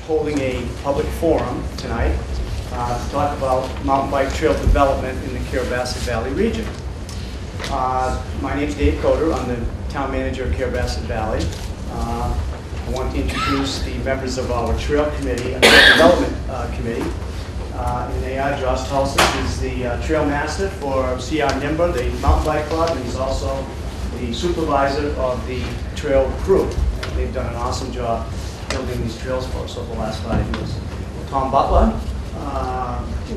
holding a public forum tonight to talk about mountain bike trail development in the Carrabassett Valley region. My name is Dave Cota. I'm the town manager of Carrabassett Valley. I want to introduce the members of our trail committee, trail development committee. And they are Josh Tulsis is the trail master for CR Nimba, the mountain bike club, and he's also the supervisor of the trail crew. They've done an awesome job building these trails for us over the last 5 years. Tom Butler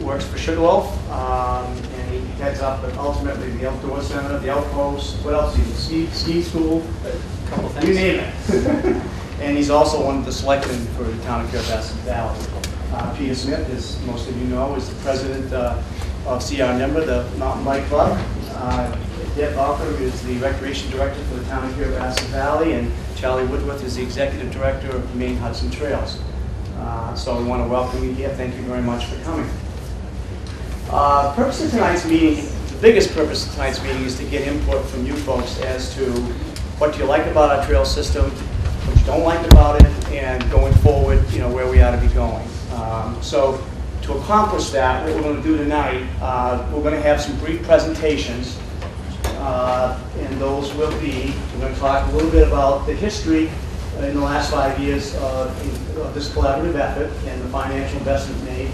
works for Sugarloaf, and he heads up ultimately the outdoor center, the outpost. What else? Ski school, A couple things. you name it. And he's also one of the selectmen for the town of Carrabassett Valley. Peter Smith, as most of you know, is the president of CR Nimba, the mountain bike club. Deb Barker is the recreation director for the town of Carrabassett Valley, and Charlie Woodworth is the executive director of Maine Hudson Trails. So we want to welcome you here. Thank you very much for coming. Purpose of tonight's meeting, the biggest purpose of tonight's meeting is to get input from you folks as to what you like about our trail system, what you don't like about it, and going forward, where we ought to be going. So to accomplish that, what we're going to do tonight, we're going to have some brief presentations, and those will be, we're going to talk a little bit about the history in the last 5 years of this collaborative effort and the financial investment made.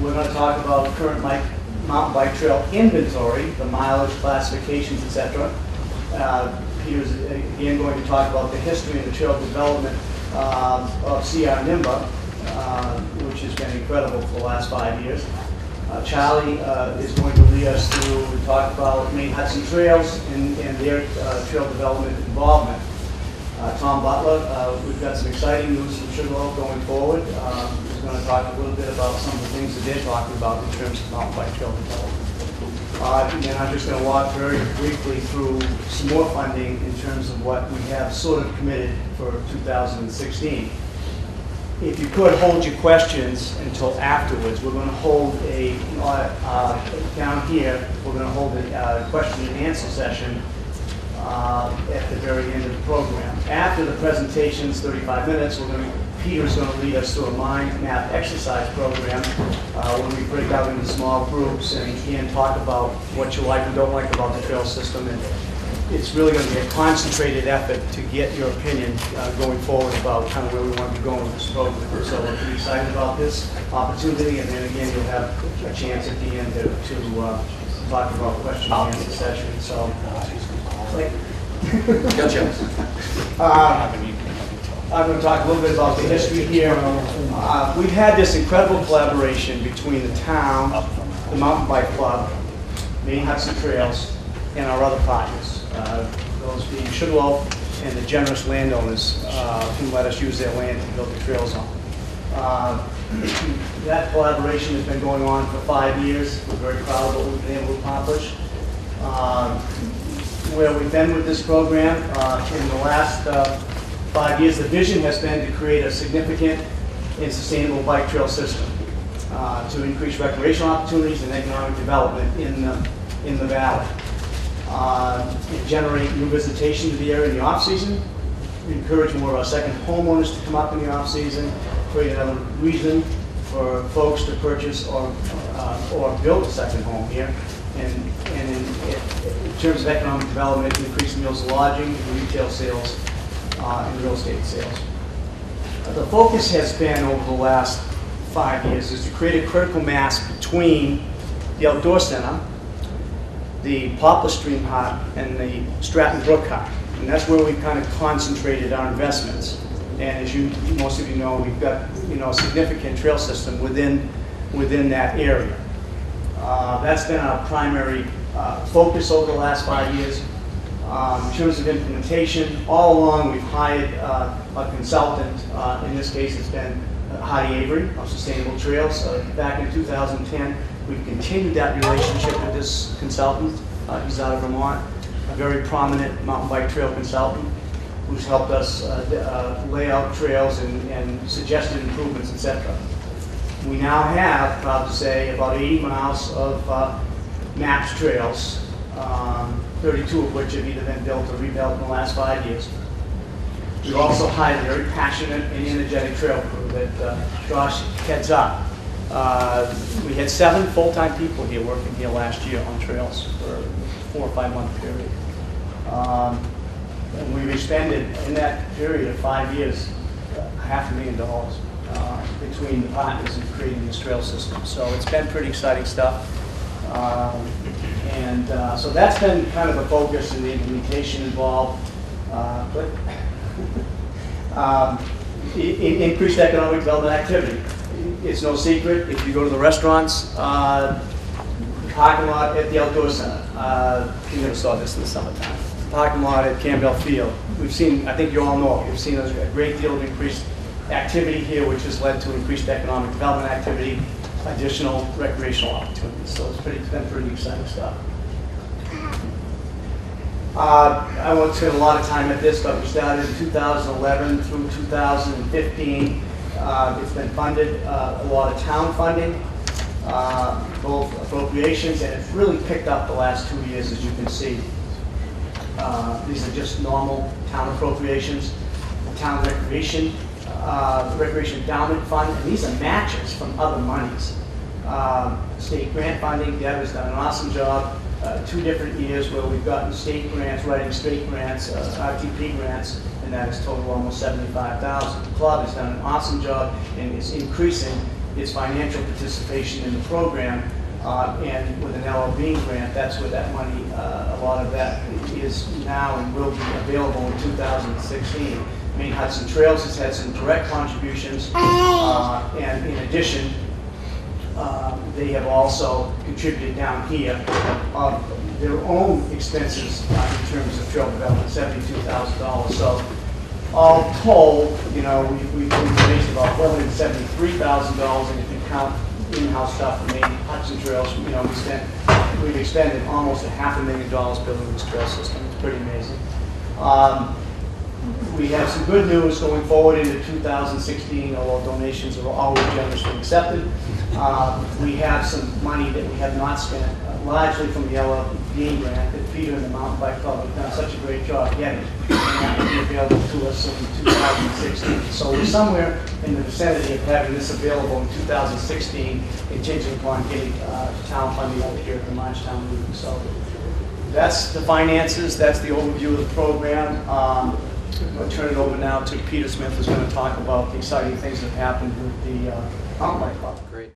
We're going to talk about current mountain bike trail inventory, the mileage, classifications, etc. Peter's again going to talk about the history and the trail development of CR Nimba, which has been incredible for the last 5 years. Charlie is going to lead us through and talk about Maine Hudson Trails and their trail development involvement. Tom Butler, we've got some exciting news from Sugarloaf going forward. He's going to talk a little bit about some of the things that they're talking about in terms of mountain bike trail development. And then I'm just going to walk very briefly through some more funding in terms of what we have sort of committed for 2016. If you could hold your questions until afterwards, we're going to hold down here, we're going to hold a question and answer session at the very end of the program. After the presentations, 35 minutes, Peter's going to lead us through a mind map exercise program when we break out into small groups and again talk about what you like and don't like about the trail system. And it's really going to be a concentrated effort to get your opinion going forward about kind of where we want to be going with this program. So we're pretty excited about this opportunity, and then again you'll have a chance at the end to talk about question and answer session. So, Gotcha. I'm going to talk a little bit about the history here. We've had this incredible collaboration between the town, the mountain bike club, Maine Hudson Trails, and our other partners, those being Sugarloaf and the generous landowners who let us use their land to build the trails on. That collaboration has been going on for 5 years. We're very proud of what we've been able to accomplish. Where we've been with this program in the last 5 years, the vision has been to create a significant and sustainable bike trail system to increase recreational opportunities and economic development in the valley. Generate new visitation to the area in the off-season, encourage more of our second homeowners to come up in the off-season, create another reason for folks to purchase or build a second home here, and in terms of economic development, increase meals and lodging, retail sales, and real estate sales. The focus has been over the last 5 years is to create a critical mass between the outdoor center, the Poplar Stream Hut, and the Stratton Brook Hut. And that's where we've kind of concentrated our investments. And as most of you know, we've got a significant trail system within that area. That's been our primary focus over the last 5 years. In terms of implementation, all along we've hired a consultant. In this case, it's been Heidi Avery of Sustainable Trails. Back in 2010, we've continued that relationship with this consultant. He's out of Vermont, a very prominent mountain bike trail consultant who's helped us lay out trails and suggested improvements, etc. We now have, proud to say, about 80 miles of mapped trails, 32 of which have either been built or rebuilt in the last 5 years. We've also hired a very passionate and energetic trail crew that Josh heads up. We had 7 full-time people here working here last year on trails for a 4 or 5 month period. And we've expended in that period of 5 years $500,000 between the partners in creating this trail system. So it's been pretty exciting stuff. So that's been kind of the focus and the implementation involved. Increased economic development activity. It's no secret, if you go to the restaurants, the parking lot at the outdoor center, you never saw this in the summertime, the parking lot at Campbell Field. We've seen, I think you all know, we've seen a great deal of increased activity here, which has led to increased economic development activity, additional recreational opportunities. So it's been pretty exciting stuff. I won't spend a lot of time at this, but we started in 2011 through 2015. It's been funded, a lot of town funding, both appropriations, and it's really picked up the last 2 years, as you can see. These are just normal town appropriations, town recreation, recreation endowment fund, and these are matches from other monies. State grant funding, Deb has done an awesome job. 2 different years where we've gotten state grants, writing state grants, RTP grants, and that has totaled almost $75,000. The club has done an awesome job and is increasing its financial participation in the program. And with an LLB grant, that's where that money, a lot of that is now and will be available in 2016. Maine Hudson Trails has had some direct contributions, and in addition, they have also contributed down here their own expenses in terms of trail development, $72,000. So all told, you know, we've raised about $473,000, and if you count in-house stuff for Maine Hudson Trails, you know, we've expended almost $500,000 building this trail system. It's pretty amazing. We have some good news going forward into 2016, although donations are always generously accepted. We have some money that we have not spent, largely from the LLB grant that Peter and the Mountain Bike Club have done such a great job getting, and that will be available to us in 2016. So we're somewhere in the vicinity of having this available in 2016, contingent upon getting town funding over here at the March Town meeting. So that's the finances, that's the overview of the program. I'll turn it over now to Peter Smith, who's going to talk about the exciting things that have happened with the Mountain Bike Club. Great.